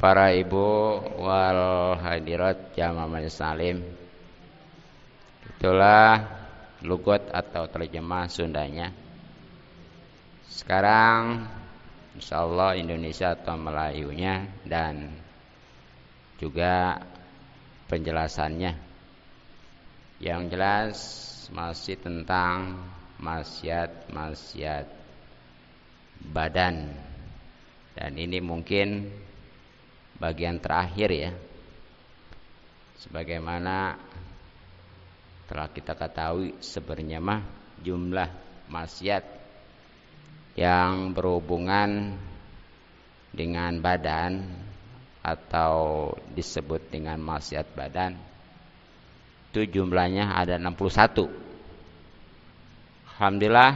Para ibu wal hadirat jamaah majelis salim, itulah lugat atau terjemah Sundanya. Sekarang insyaallah Indonesia atau Melayunya dan juga penjelasannya. Yang jelas masih tentang maksiat badan. Dan ini mungkin bagian terakhir ya. Sebagaimana telah kita ketahui sebenarnya mah jumlah maksiat yang berhubungan dengan badan atau disebut dengan maksiat badan itu jumlahnya ada 61. Alhamdulillah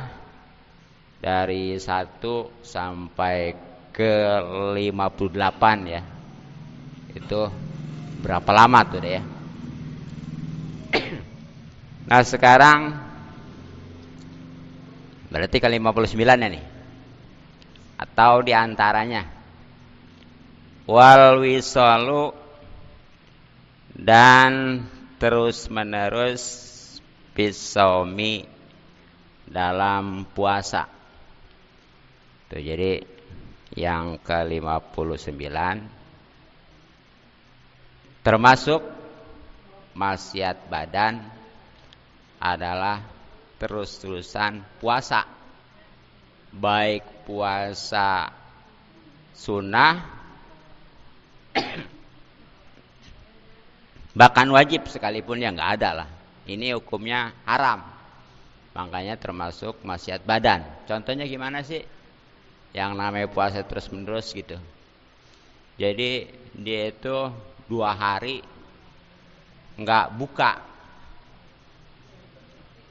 dari 1 sampai ke 58 ya. Itu berapa lama tuh deh ya. Nah sekarang berarti ke 59 ya nih. Atau diantaranya wal wisalu dan terus menerus bisaumi dalam puasa. Tuh jadi yang ke 59 termasuk maksiat badan adalah terus-terusan puasa, baik puasa sunnah bahkan wajib sekalipun ya nggak ada lah. Ini hukumnya haram, makanya termasuk maksiat badan. Contohnya gimana sih? Yang namanya puasa terus-menerus gitu. Jadi dia itu 2 hari nggak buka.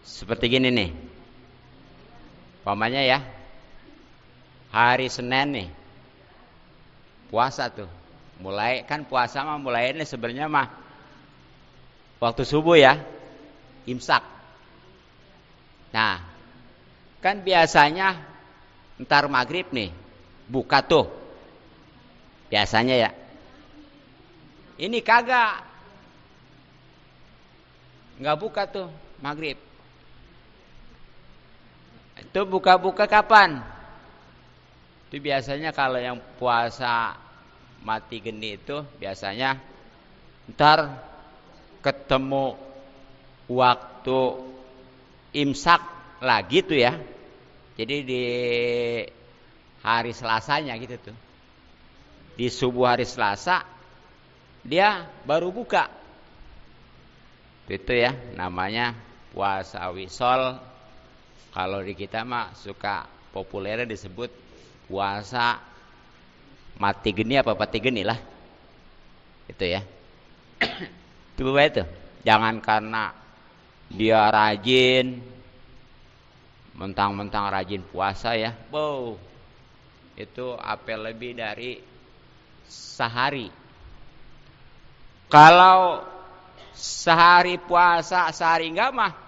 Seperti gini nih. Umpamanya ya, hari Senin nih puasa tuh. Mulai kan puasa mah mulainya sebenarnya mah waktu subuh ya, imsak. Nah, kan biasanya ntar maghrib nih buka tuh. Biasanya ya. Ini kagak. Nggak buka tuh maghrib. Itu buka-buka kapan? Itu biasanya kalau yang puasa mati geni itu biasanya ntar ketemu waktu imsak lagi tuh ya. Jadi di hari Selasanya gitu tuh. Di subuh hari Selasa dia baru buka. Itu ya namanya puasa wisol. Kalau di kita mah suka populernya disebut puasa mati geni apa pati geni lah. Itu ya. Coba itu. Jangan karena dia rajin, mentang-mentang rajin puasa ya. Wow. Itu apel lebih dari sehari. Kalau sehari puasa, sehari enggak mah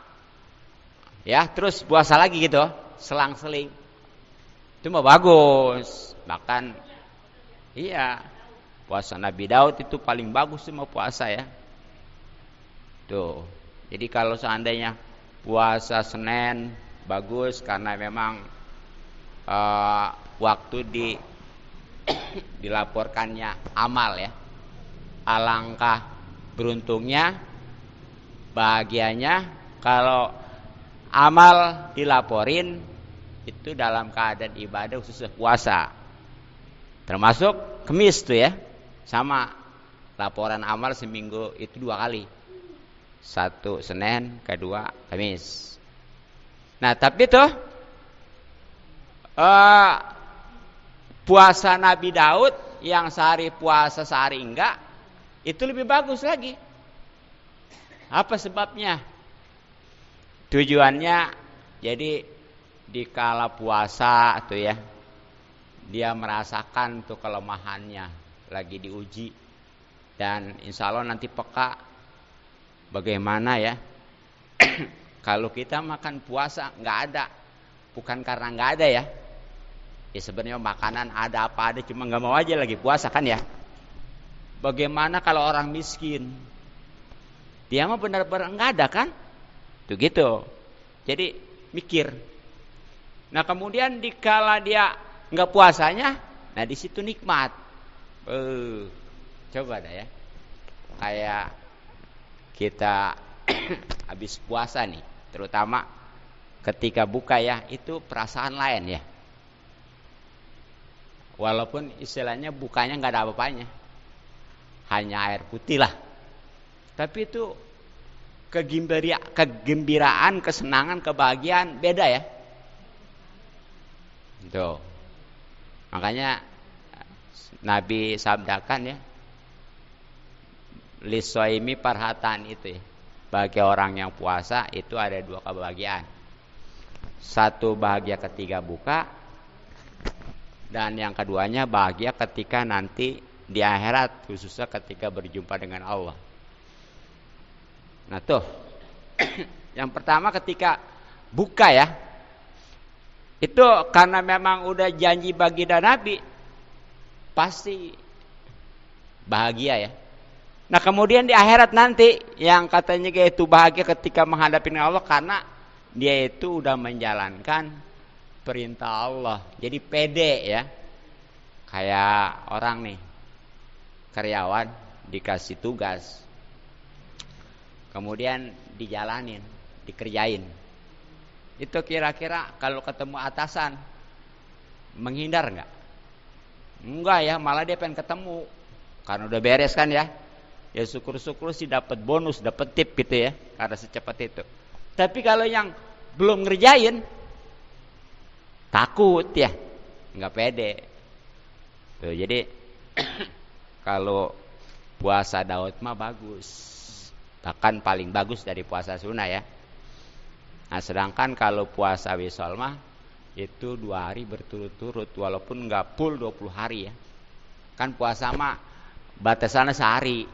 ya terus puasa lagi gitu, selang-seling. Itu mah bagus. Bahkan iya, puasa Nabi Daud itu paling bagus semua puasa ya. Tuh. Jadi kalau seandainya puasa Senin bagus karena memang waktu dilaporkannya amal ya. Alangkah beruntungnya, bahagianya kalau amal dilaporin itu dalam keadaan ibadah khususnya puasa. Termasuk Kemis tuh ya. Sama laporan amal seminggu itu 2 kali. 1 Senin, kedua Kamis. Nah, tapi tuh puasa Nabi Daud yang sehari puasa sehari enggak itu lebih bagus lagi. Apa sebabnya? Tujuannya jadi di kala puasa tuh ya, dia merasakan tuh kelemahannya lagi diuji, dan insya Allah nanti peka bagaimana ya. Kalau kita makan puasa nggak ada, bukan karena nggak ada ya. Ya sebenarnya makanan ada apa ada, cuma nggak mau aja lagi puasa kan ya. Bagaimana kalau orang miskin? Dia mah benar-benar enggak ada kan? Tuh gitu. Jadi mikir. Nah kemudian dikala dia enggak puasanya, nah di situ nikmat. Coba dah ya. Kayak kita habis puasa nih, terutama ketika buka ya, itu perasaan lain ya. Walaupun istilahnya bukanya enggak ada apa-apanya. Hanya air putih lah. Tapi itu kegembiraan, kesenangan, kebahagiaan beda ya. Tuh. Makanya Nabi sabdakan ya, lisoimi parhatan itu ya. Bagi orang yang puasa itu ada 2 kebahagiaan. Satu bahagia ketika buka, dan yang keduanya bahagia ketika nanti di akhirat, khususnya ketika berjumpa dengan Allah. Nah tuh, yang pertama ketika buka ya, itu karena memang udah janji baginda Nabi, pasti bahagia ya. Nah kemudian di akhirat nanti, yang katanya itu bahagia ketika menghadapi Allah, karena dia itu udah menjalankan perintah Allah. Jadi pede ya. Kayak orang nih, karyawan dikasih tugas, kemudian dijalanin, dikerjain. Itu kira-kira kalau ketemu atasan menghindar enggak? Enggak ya, malah dia pengen ketemu. Karena udah beres kan ya. Ya syukur-syukur sih dapat bonus, dapat tip gitu ya, karena secepat itu. Tapi kalau yang belum ngerjain, takut ya, enggak pede. Tuh, jadi kalau puasa Daud mah bagus, bahkan paling bagus dari puasa sunnah ya. Nah sedangkan kalau puasa wisol mah itu 2 hari berturut-turut, walaupun enggak full 20 hari ya. Kan puasa mah batasannya sehari,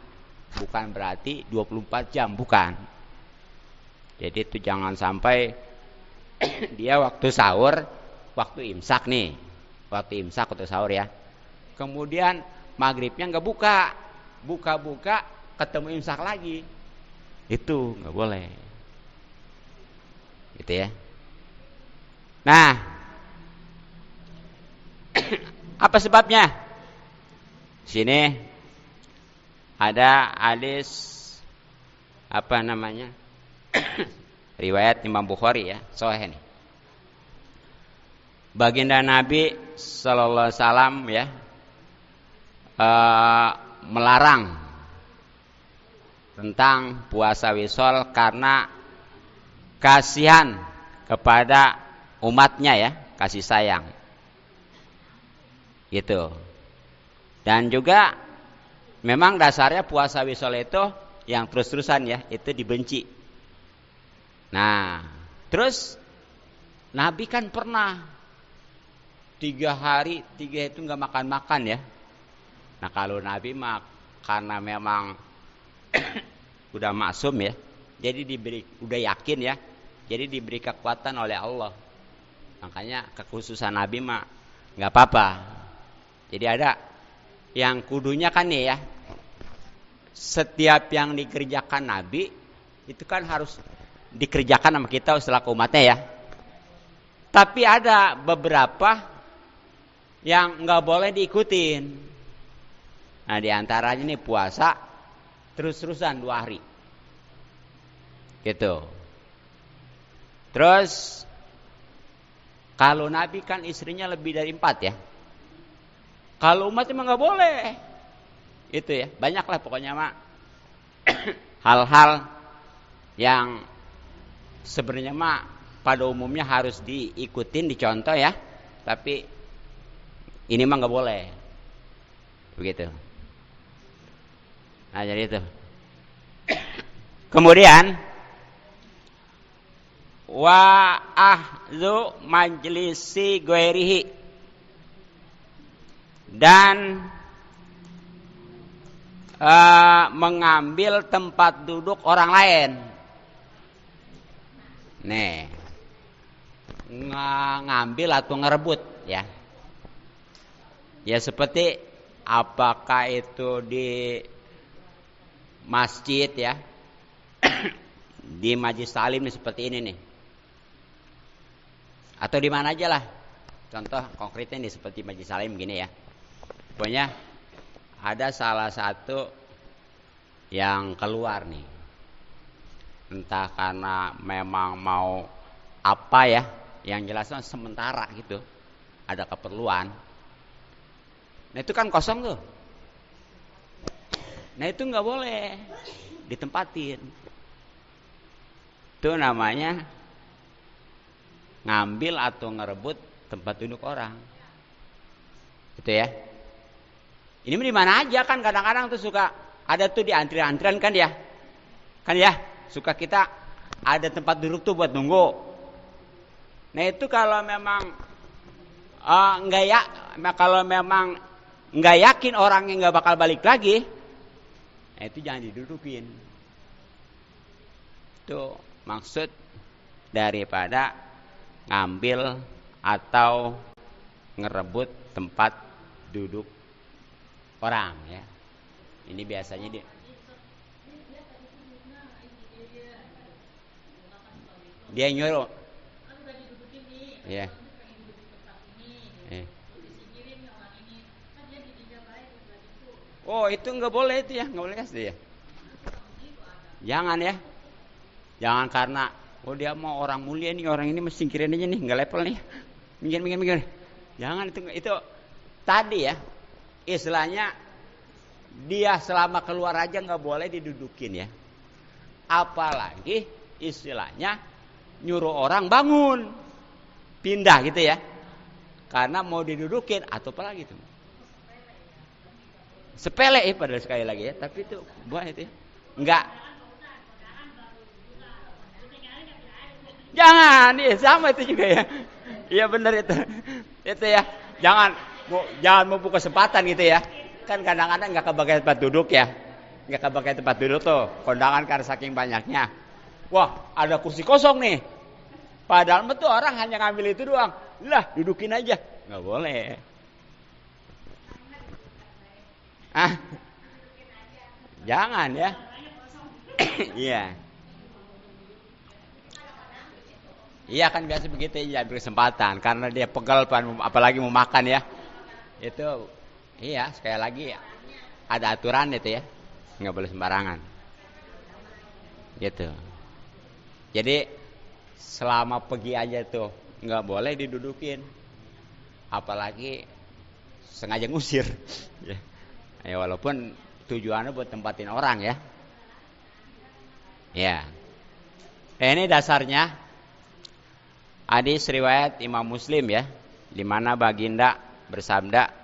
bukan berarti 24 jam, bukan. Jadi itu jangan sampai dia waktu sahur, waktu imsak nih, waktu imsak atau sahur ya. Kemudian maghribnya nggak buka, buka ketemu imsak lagi, itu nggak boleh, gitu ya. Nah, apa sebabnya? Sini ada hadis apa namanya? Riwayat Imam Bukhari ya, sahih nih. Baginda Nabi sallallahu alaihi wasallam ya, melarang tentang puasa wisol karena kasihan kepada umatnya ya, kasih sayang gitu. Dan juga memang dasarnya puasa wisol itu yang terus-terusan ya, itu dibenci. Nah terus Nabi kan pernah 3 hari 3 itu nggak makan ya. Nah kalau Nabi mah karena memang udah maksum ya, jadi udah yakin ya, jadi diberi kekuatan oleh Allah. Makanya kekhususan Nabi mah nggak apa-apa. Jadi ada yang kudunya kan nih ya, setiap yang dikerjakan Nabi itu kan harus dikerjakan sama kita selaku umatnya ya. Tapi ada beberapa yang nggak boleh diikutin. Nah diantaranya nih puasa terus-terusan 2 hari gitu. Terus kalau Nabi kan istrinya lebih dari 4 ya. Kalau umat emang nggak boleh itu ya. Banyak lah pokoknya mak hal-hal yang sebenarnya mak pada umumnya harus diikutin, dicontoh ya. Tapi ini mah nggak boleh begitu. Nah jadi itu. Kemudian wa ahzu majlisi ghairihi, dan mengambil tempat duduk orang lain. Nih, ngambil atau ngerebut ya. Ya seperti apakah itu di masjid ya, di majelis taklim seperti ini nih, atau di mana aja lah. Contoh konkretnya nih seperti majelis taklim gini ya. Pokoknya ada salah satu yang keluar nih, entah karena memang mau apa ya, yang jelasnya sementara gitu, ada keperluan. Nah itu kan kosong tuh. Nah itu nggak boleh ditempatin. Itu namanya ngambil atau ngerebut tempat duduk orang. Gitu ya. Ini di mana aja kan, kadang-kadang tuh suka ada tuh di antrian-antrian kan ya. Kan ya, suka kita ada tempat duduk tuh buat nunggu. Nah itu kalau memang kalau memang nggak yakin orangnya nggak bakal balik lagi, nah itu jangan didudukin. Itu maksud daripada ngambil atau ngerebut tempat duduk orang ya. Ini biasanya dia nyuruh. Ya. Oh itu nggak boleh itu ya, nggak boleh kasih ya. Jangan ya, jangan karena dia mau orang mulia nih, orang ini mesti singkirin aja nih, nggak level nih, minggir. Jangan itu tadi ya, istilahnya dia selama keluar aja nggak boleh didudukin ya. Apalagi istilahnya nyuruh orang bangun, pindah gitu ya, karena mau didudukin atau apalagi itu. Sepele padahal sekali lagi ya, tapi itu buah itu ya. Enggak. Jangan, ya sama itu juga ya. Iya benar itu. Itu ya. Jangan membuka kesempatan gitu ya. Kan kadang-kadang enggak kebagian tempat duduk ya. Enggak kebagian tempat duduk tuh. Kondangan karena saking banyaknya. Wah, ada kursi kosong nih. Padahal tuh orang hanya ngambil itu doang. Lah, dudukin aja. Enggak boleh. Jangan ya. Iya. Iya kan biasa begitu ya, berkesempatan karena dia pegal apalagi mau makan ya. Itu iya, sekali lagi ada aturan itu ya. Enggak boleh sembarangan. Gitu. Jadi selama pergi aja tuh enggak boleh didudukin. Apalagi sengaja ngusir. Ya. Ya walaupun tujuannya buat tempatin orang ya. Ya. Ini dasarnya hadis riwayat Imam Muslim ya, di mana baginda bersabda,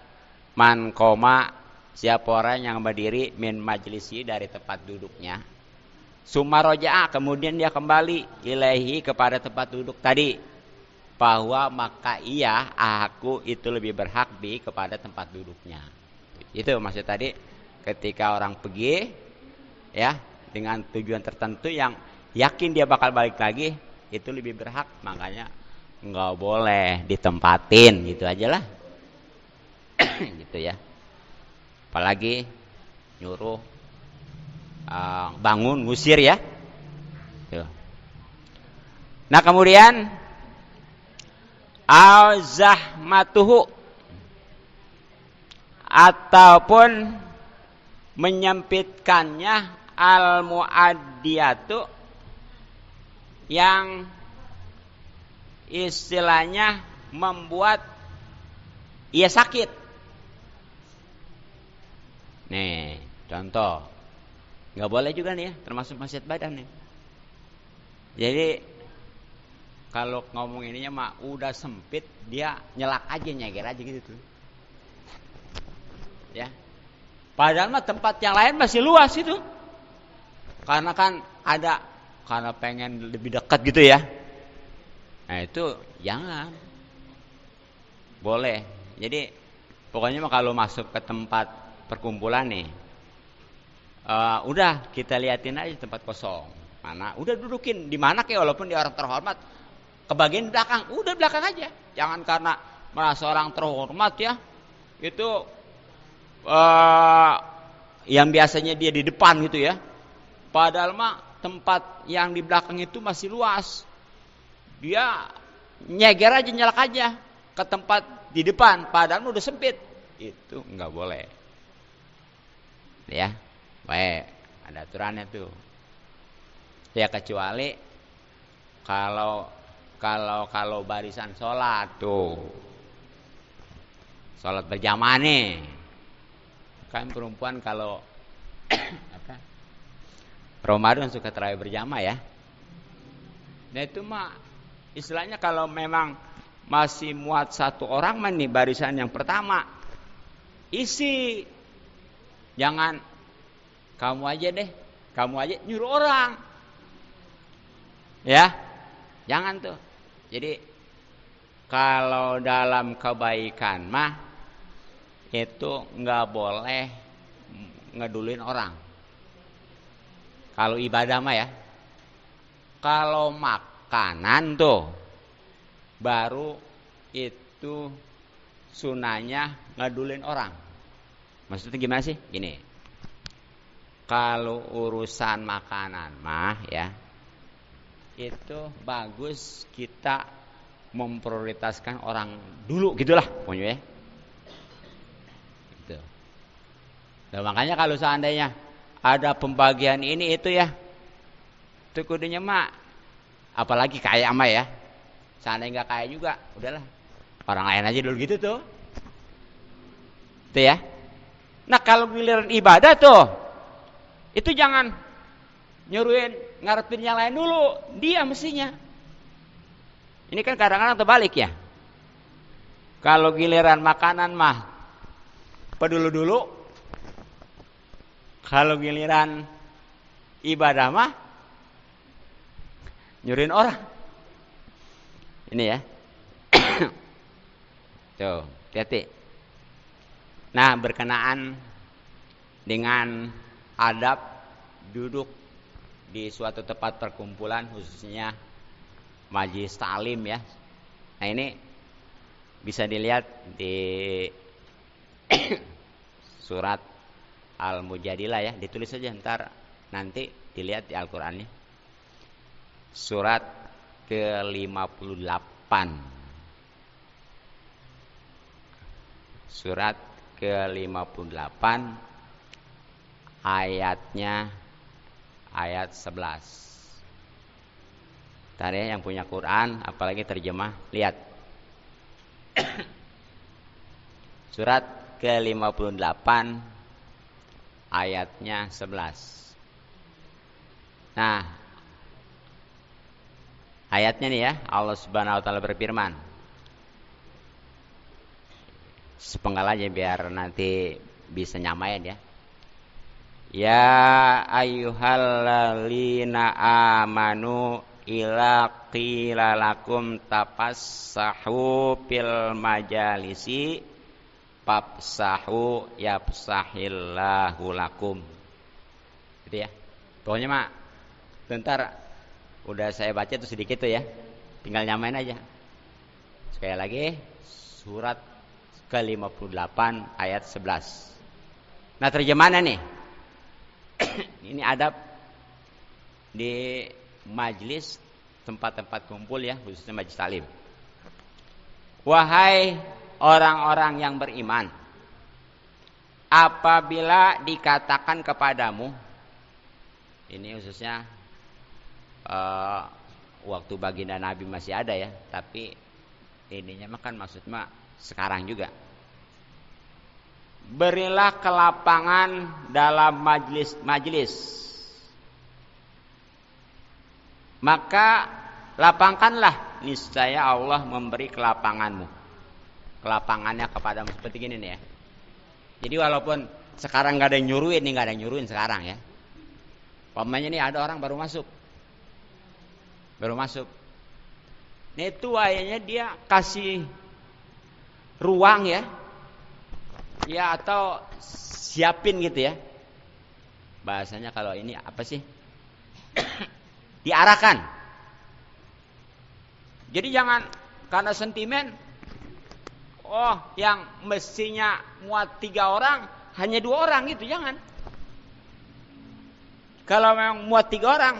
"Man koma, siapa orang yang berdiri min majlisi dari tempat duduknya, summa roja'a, kemudian dia kembali ilahi kepada tempat duduk tadi, bahwa maka ia aku itu lebih berhak kepada tempat duduknya." Itu maksud tadi, ketika orang pergi ya dengan tujuan tertentu yang yakin dia bakal balik lagi, itu lebih berhak, makanya nggak boleh ditempatin gitu aja lah. Gitu ya. Apalagi nyuruh bangun, ngusir ya. Tuh. Nah kemudian al-zahmatuhu, ataupun menyempitkannya, al-mu'addiyatu, yang istilahnya membuat ia sakit. Nih contoh, nggak boleh juga nih ya, termasuk maksiat badan nih. Jadi kalau ngomong ininya mah udah sempit, dia nyelak aja, nyeger aja gitu tuh. Ya. Padahal mah tempat yang lain masih luas itu. Karena kan ada, karena pengen lebih dekat gitu ya. Nah itu jangan. Boleh. Jadi pokoknya mah kalau masuk ke tempat perkumpulan nih, udah kita liatin aja tempat kosong. Mana? Udah dudukin di mana kayak, walaupun dia orang terhormat, ke bagian belakang, udah belakang aja. Jangan karena merasa orang terhormat ya, itu yang biasanya dia di depan gitu ya. Padahal mah tempat yang di belakang itu masih luas. Dia nyeger aja, nyelak aja ke tempat di depan, padahal udah sempit. Itu nggak boleh. Ya, baik, ada aturannya tuh. Ya kecuali kalau barisan sholat tuh, sholat berjamaah nih, kan perempuan kalau apa, Ramadan suka tarawih berjamaah ya. Nah itu mah istilahnya kalau memang masih muat satu orang mah nih barisan yang pertama isi, jangan kamu aja nyuruh orang ya, jangan tuh. Jadi kalau dalam kebaikan mah itu nggak boleh ngeduluin orang. Kalau ibadah mah ya, kalau makanan tuh baru itu sunahnya ngedulin orang. Maksudnya gimana sih? Gini, kalau urusan makanan mah ya, itu bagus kita memprioritaskan orang dulu gitulah pokoknya ya. Gitu. Nah, makanya kalau seandainya ada pembagian ini itu ya, itu kudunya mah apalagi kaya mah ya. Seandainya nggak kaya juga, udahlah orang lain aja dulu gitu tuh. Itu ya. Nah kalau giliran ibadah tuh, itu jangan nyuruhin ngarepin yang lain dulu, dia mestinya. Ini kan kadang-kadang terbalik ya. Kalau giliran makanan mah pedulu dulu, kalau giliran ibadah mah nyuruhin orang. Ini ya. Tuh, hati-hati. Nah, berkenaan dengan adab duduk di suatu tempat perkumpulan, khususnya majelis ta'lim ya. Nah, ini bisa dilihat di surat Al-Mujadilah ya, ditulis saja ntar nanti dilihat di Al-Qur'annya. Surat ke-58. Surat ke-58 ayatnya ayat 11. Ntar ya yang punya Quran apalagi terjemah, lihat. Surat ke-58 ayatnya 11. Nah, ayatnya nih ya, Allah Subhanahu wa taala berfirman. Sepenggal aja biar nanti bisa nyamain ya. Ya ayyuhalladzina amanu ila qila lakum tafassahu fil majalisi fafsahu yafsahillahu lakum. Gitu ya. Pokoknya mah bentar udah saya baca tuh sedikit tuh ya. Tinggal nyamain aja. Sekali lagi surat ke-58 ayat 11. Nah, terjemahannya nih. Ini adab di majelis tempat-tempat kumpul ya, khususnya majelis taklim. Wahai orang-orang yang beriman, apabila dikatakan kepadamu, ini khususnya waktu baginda Nabi masih ada ya, tapi ininya mah kan maksudnya sekarang juga. Berilah kelapangan dalam majelis. Maka lapangkanlah, niscaya Allah memberi kelapanganmu. Kelapangannya kepadamu seperti gini nih ya. Jadi walaupun sekarang nggak ada yang nyuruhin, nih nggak ada yang nyuruhin sekarang ya. Pokoknya nih ada orang baru masuk. Nah itu ayahnya dia kasih ruang ya, ya atau siapin gitu ya. Bahasanya kalau ini apa sih? Diarahkan. Jadi jangan karena sentimen, oh yang mestinya muat 3 orang hanya 2 orang gitu, jangan. Kalau memang muat 3 orang,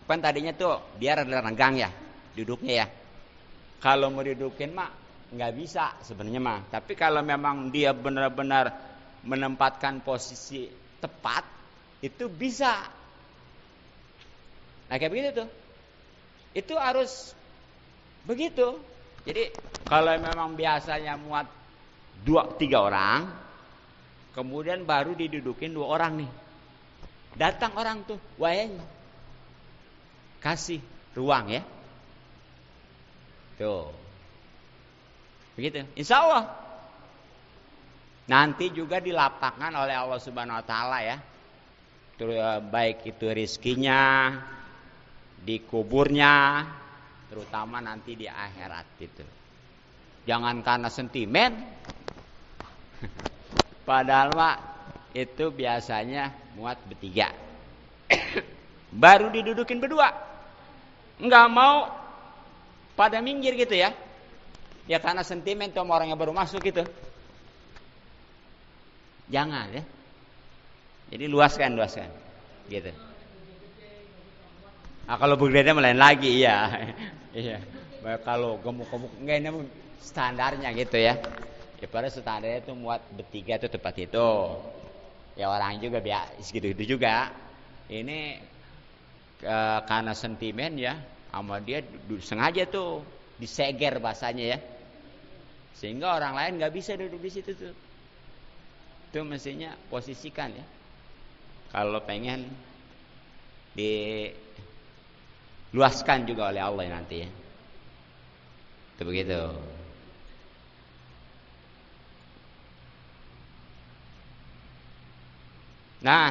kan tadinya tuh dia rada renggang ya duduknya ya. Kalau mau didudukin mah nggak bisa sebenarnya mah. Tapi kalau memang dia benar-benar menempatkan posisi tepat, itu bisa. Nah kayak begitu tuh. Itu harus begitu. Jadi kalau memang biasanya muat 2-3 orang, kemudian baru didudukin 2 orang nih. Datang orang tuh, wayanya kasih ruang ya. Tuh. Begitu. Insya Allah. Nanti juga dilapangkan oleh Allah Subhanahu wa taala ya. Baik itu rizkinya, di kuburnya, terutama nanti di akhirat gitu. Jangan karena sentimen. Padahal mah itu biasanya muat bertiga. Baru didudukin berdua. Enggak mau pada minggir gitu ya. Ya karena sentimen tuh sama orang yang baru masuk gitu. Jangan ya. Jadi luaskan gitu. Nah, kalau berbeda lain lagi iya. Iya. Kalau gemuk-gemuk enggak ini standarnya gitu ya. Ya pada standarnya itu muat bertiga itu tempat itu. Ya orang juga biasa segitu juga. Ini karena sentimen ya, sama dia sengaja tuh diseger bahasanya ya. Sehingga orang lain nggak bisa duduk di situ tuh. Itu mestinya posisikan ya. Kalau pengen diluaskan juga oleh Allah nanti ya. Itu begitu. Nah,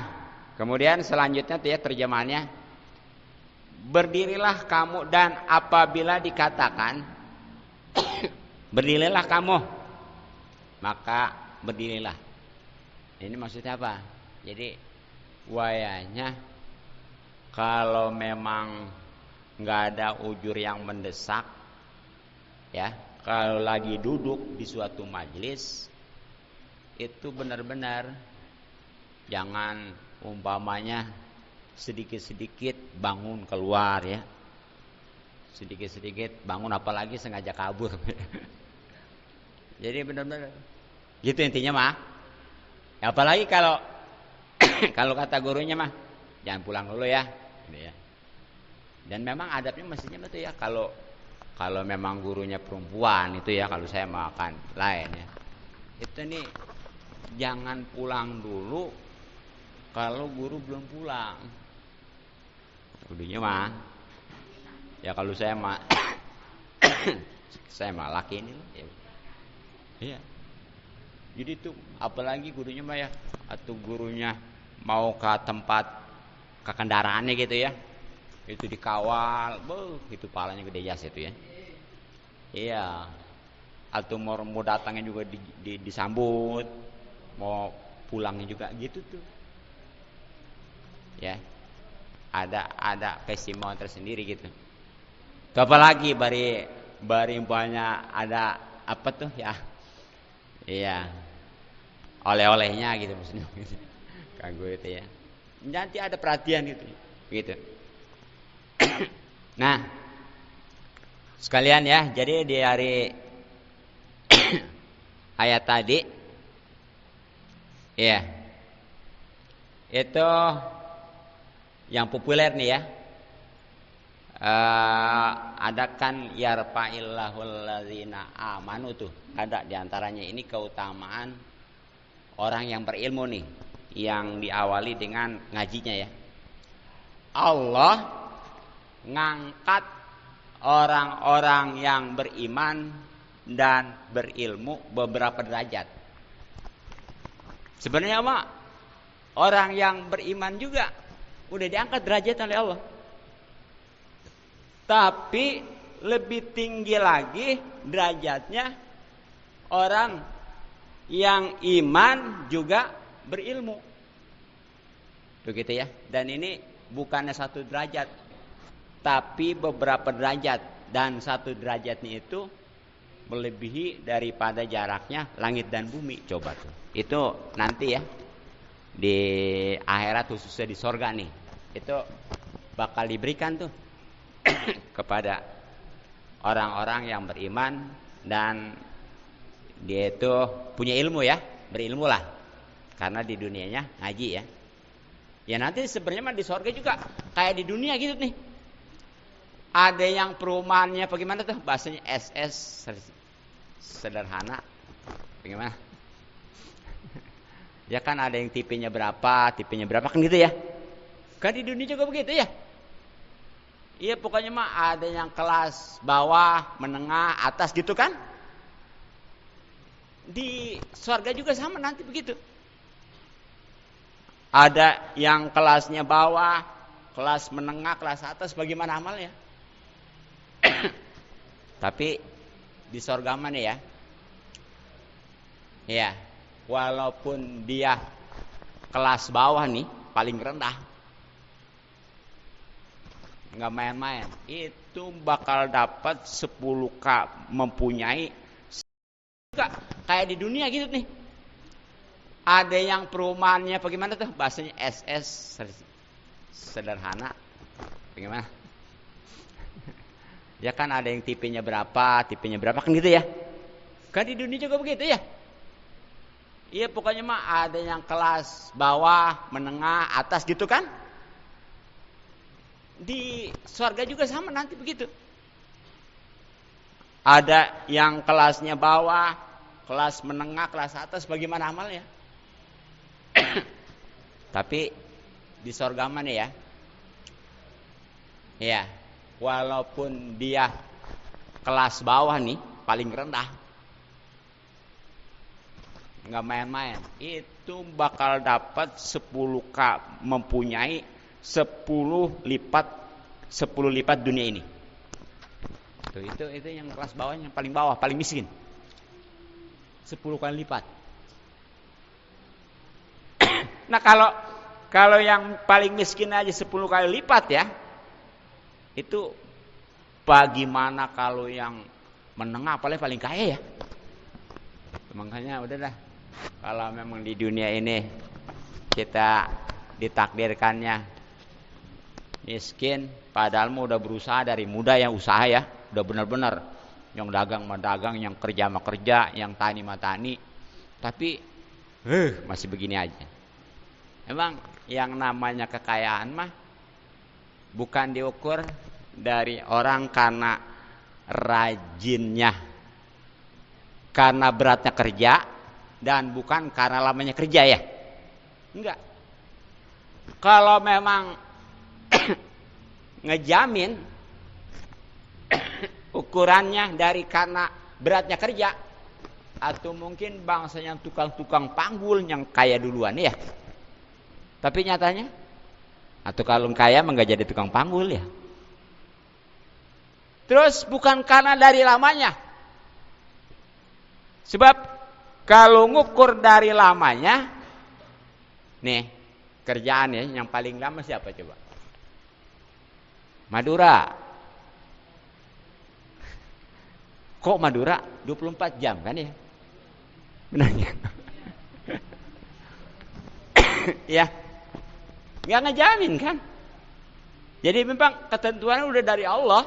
kemudian selanjutnya tuh ya terjemahannya, berdirilah kamu dan apabila dikatakan berdirilah kamu, maka berdirilah. Ini maksudnya apa? Jadi wayanya kalau memang nggak ada ujur yang mendesak, ya kalau lagi duduk di suatu majelis itu benar-benar jangan umpamanya sedikit-sedikit bangun keluar ya. Sedikit-sedikit bangun apalagi sengaja kabur. Jadi benar-benar gitu intinya mah. Ya, apalagi kalau kalau kata gurunya mah jangan pulang dulu ya. Gitu ya. Dan memang adabnya mestinya betul ya kalau memang gurunya perempuan itu ya, kalau saya makan lain ya. Itu nih jangan pulang dulu kalau guru belum pulang. Gurunya mah ya kalau saya mah saya mah laki ini ya. Iya. Jadi itu apalagi gurunya mah ya, atau gurunya mau ke tempat ke kendaraannya gitu ya. Itu dikawal, itu palanya gede jas itu ya. Iya. Atau mau datangnya juga disambut, mau pulangnya juga gitu tuh. Ya. Ada keistimewaan tersendiri gitu. Tuh apalagi bari banyak ada apa tuh ya? Iya. Oleh-olehnya gitu maksudnya. Kagak itu ya. Nanti ada perhatian gitu. Gitu. Nah, sekalian ya, jadi di hari ayat tadi ya. Itu yang populer nih ya. Ada kan yarfa'illahul ladzina amanu tuh. Ada diantaranya ini keutamaan orang yang berilmu nih, yang diawali dengan ngajinya ya. Allah ngangkat orang-orang yang beriman dan berilmu beberapa derajat. Sebenarnya mah orang yang beriman juga udah diangkat derajat oleh Allah. Tapi lebih tinggi lagi derajatnya orang yang iman juga berilmu. Begitu ya. Dan ini bukannya satu derajat, tapi beberapa derajat. Dan satu derajatnya itu melebihi daripada jaraknya langit dan bumi. Coba tuh. Itu nanti ya di akhirat, khususnya di sorga nih, itu bakal diberikan tuh kepada orang-orang yang beriman dan dia itu punya ilmu ya, berilmu lah, karena di dunianya ngaji ya. Ya nanti sebenarnya mah di sorga juga kayak di dunia gitu nih. Ada yang perumahannya bagaimana tuh bahasanya, SS sederhana, bagaimana? Ya kan ada yang tipenya berapa kan gitu ya. Kan di dunia juga begitu ya. Iya pokoknya mah ada yang kelas bawah, menengah, atas gitu kan. Di surga juga sama nanti begitu. Ada yang kelasnya bawah, kelas menengah, kelas atas, bagaimana amalnya. Tapi di surga mana ya? Ya, walaupun dia kelas bawah nih, paling rendah, nggak main-main, itu bakal dapat 10k, mempunyai kayak di dunia gitu nih. Ada yang perumahannya bagaimana tuh bahasanya, SS sederhana, bagaimana? Ya kan ada yang tipenya berapa kan gitu ya. Kan di dunia juga begitu ya. Iya pokoknya mah ada yang kelas bawah, menengah, atas gitu kan. Di surga juga sama nanti begitu. Ada yang kelasnya bawah, kelas menengah, kelas atas, bagaimana amalnya. Tapi di surga mana ya? Ya, walaupun dia kelas bawah nih, paling rendah, nggak main-main, itu bakal dapat 10k, mempunyai 10 lipat dunia ini. Tuh, itu yang kelas bawah, yang paling bawah, paling miskin, 10 kali lipat. Nah kalau yang paling miskin aja 10 kali lipat ya, itu bagaimana kalau yang menengah, paling kaya ya. Makanya udah dah, kalau memang di dunia ini kita ditakdirkannya miskin, padahal mau udah berusaha dari muda, yang usaha ya, udah benar-benar, yang dagang mah dagang, yang kerja mah kerja, yang tani mah tani, tapi masih begini aja. Emang yang namanya kekayaan mah bukan diukur dari orang karena rajinnya, karena beratnya kerja, dan bukan karena lamanya kerja ya. Enggak. Kalau memang ngejamin ukurannya dari karena beratnya kerja, atau mungkin bangsanya tukang-tukang panggul yang kaya duluan ya. Tapi nyatanya, atau kalau kaya mah nggak jadi tukang panggul ya. Terus bukan karena dari lamanya. Sebab kalau ngukur dari lamanya, nih kerjaan ya, yang paling lama siapa coba? Madura. Kok Madura 24 jam kan ya? Benarnya. Ya. Nggak ngejamin kan? Jadi memang ketentuannya udah dari Allah.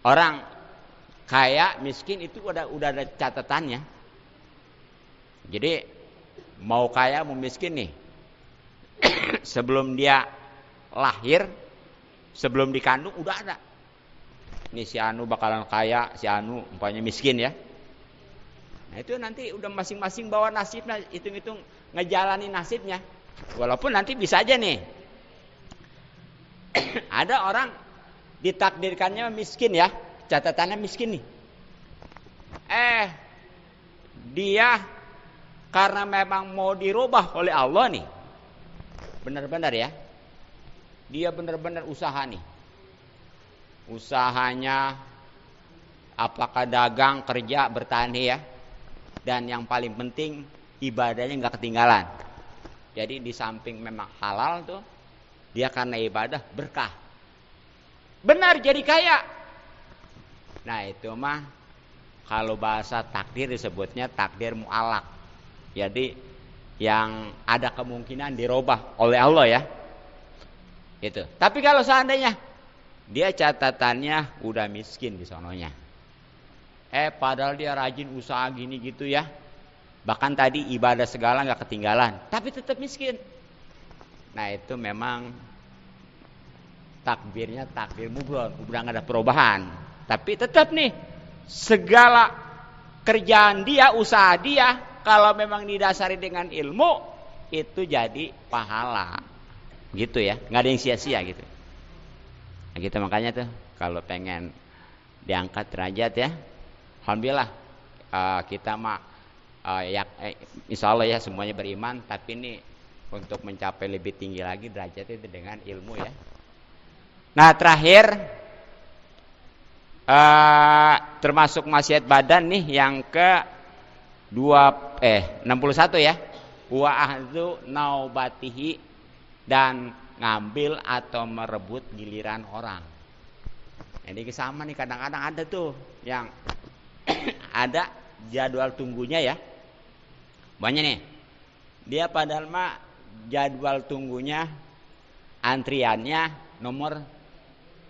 Orang kaya, miskin itu udah ada catatannya. Jadi mau kaya mau miskin nih, sebelum dia lahir, sebelum dikandung udah ada. Nih si Anu bakalan kaya, si Anu umpamanya miskin ya. Nah itu nanti udah masing-masing bawa nasibnya, hitung-hitung ngejalani nasibnya. Walaupun nanti bisa aja nih, ada orang ditakdirkannya miskin ya, catatannya miskin nih. Dia karena memang mau dirubah oleh Allah nih, benar-benar ya, dia benar-benar usaha nih. Usahanya apakah dagang, kerja, bertani ya, dan yang paling penting ibadahnya nggak ketinggalan. Jadi di samping memang halal tuh, dia karena ibadah berkah. Benar jadi kaya. Nah itu mah Kalau bahasa takdir disebutnya takdir mu'alaq. Jadi yang ada kemungkinan dirubah oleh Allah ya. Gitu. Tapi kalau seandainya dia catatannya udah miskin di sononya. Padahal dia rajin usaha gini gitu ya. Bahkan tadi ibadah segala nggak ketinggalan, tapi tetap miskin. Nah itu memang takbirnya takbir mubron, udah nggak ada perubahan. Tapi tetap nih segala kerjaan dia, usaha dia, kalau memang didasari dengan ilmu itu jadi pahala, gitu ya, nggak ada yang sia-sia gitu. Nah, gitu makanya tuh kalau pengen diangkat derajat ya, alhamdulillah kita mah insya Allah ya semuanya beriman, tapi ini untuk mencapai lebih tinggi lagi derajat itu dengan ilmu ya. Nah terakhir termasuk maksiat badan nih yang ke 61 ya, wa ahzu naubatihi, dan ngambil atau merebut giliran orang. Ini sama nih, kadang-kadang ada tuh yang ada jadwal tunggunya ya. Banyak nih. Dia padahal mah jadwal tunggunya antriannya nomor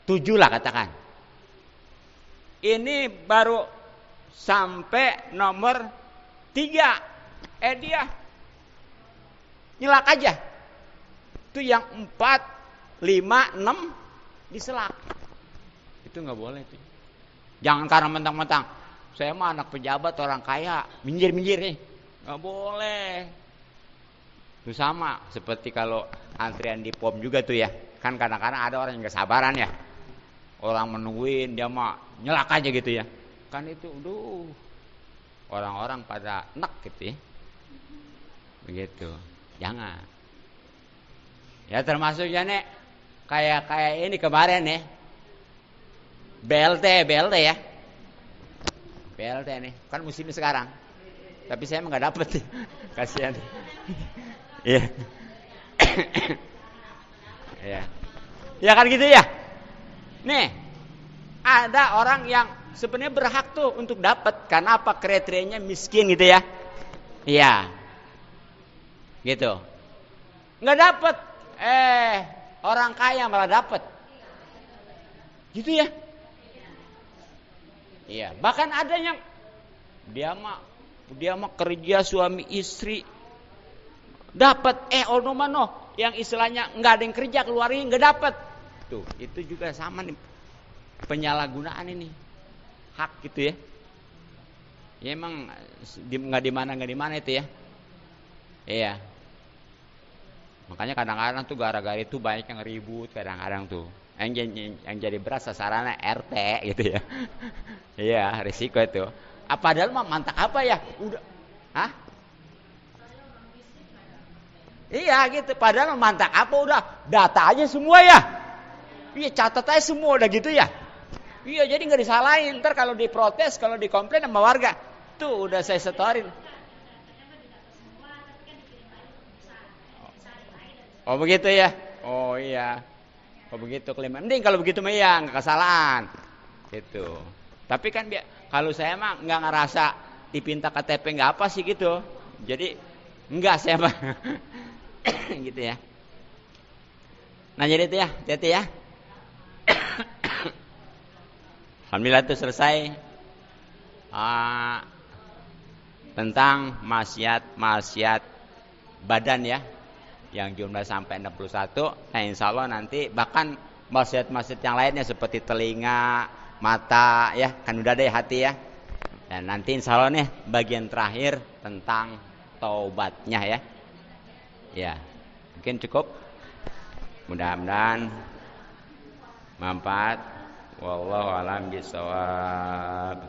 7 lah katakan. Ini baru sampai nomor 3. Dia nyelak aja. Itu yang 4, 5, 6 diselak. Itu nggak boleh tuh. Jangan karena mentang-mentang saya mah anak pejabat orang kaya, minggir-minggir nih. Nggak boleh. Itu sama seperti kalau antrian di pom juga tuh ya. Kan kadang-kadang ada orang yang gak sabaran ya. Orang menungguin, dia mah nyelak aja gitu ya. Kan itu, orang-orang pada enak gitu ya. Begitu. Jangan. Ya termasuk ya nek kayak ini kemarin nih. BLT ya. BLT nih, kan musimnya sekarang. Tapi saya emang gak dapet. Kasihan. Iya. Iya. Ya kan gitu ya. Nih, ada orang yang sebenarnya berhak tuh untuk dapat, karena apa? Kriterianya miskin gitu ya. Iya. Gitu. Nggak dapat. Orang kaya malah dapat. Gitu ya. Iya, bahkan ada yang dia mah kerja suami istri dapat yang istilahnya nggak ada yang kerja keluarin nggak dapat. Tuh, itu juga sama nih, penyalahgunaan ini hak gitu ya. Ya emang nggak di mana itu ya. Iya. Makanya kadang-kadang tuh gara-gara itu banyak yang ribut kadang-kadang tuh. Yang jadi berat sasarannya RT gitu ya. Iya, risiko itu. Padahal mah mantap apa ya? Udah. Hah? Iya gitu. Padahal mantap apa udah data aja semua ya. Iya, catat aja semua udah gitu ya. Iya, jadi nggak disalahin. Ntar kalau diprotes, kalau dikomplain sama warga, tuh udah saya setorin. Oh begitu ya. Oh iya. Oh begitu klaim. Mending kalau begitu mah ya nggak kesalahan. Gitu. Tapi kan kalau saya mah nggak ngerasa dipinta KTP nggak apa sih gitu. Jadi nggak saya mah gitu ya. Nah jadi itu ya, hati-hati ya. Alhamdulillah itu selesai tentang maksiat badan ya, yang jumlah sampai 61. Nah insya Allah nanti bahkan maksiat-maksiat yang lainnya seperti telinga, mata ya, kan udah ada ya hati ya. Dan nanti insya Allah nih bagian terakhir tentang taubatnya ya. Ya mungkin cukup, mudah-mudahan manfaat. Wallahu a'lam bishawab.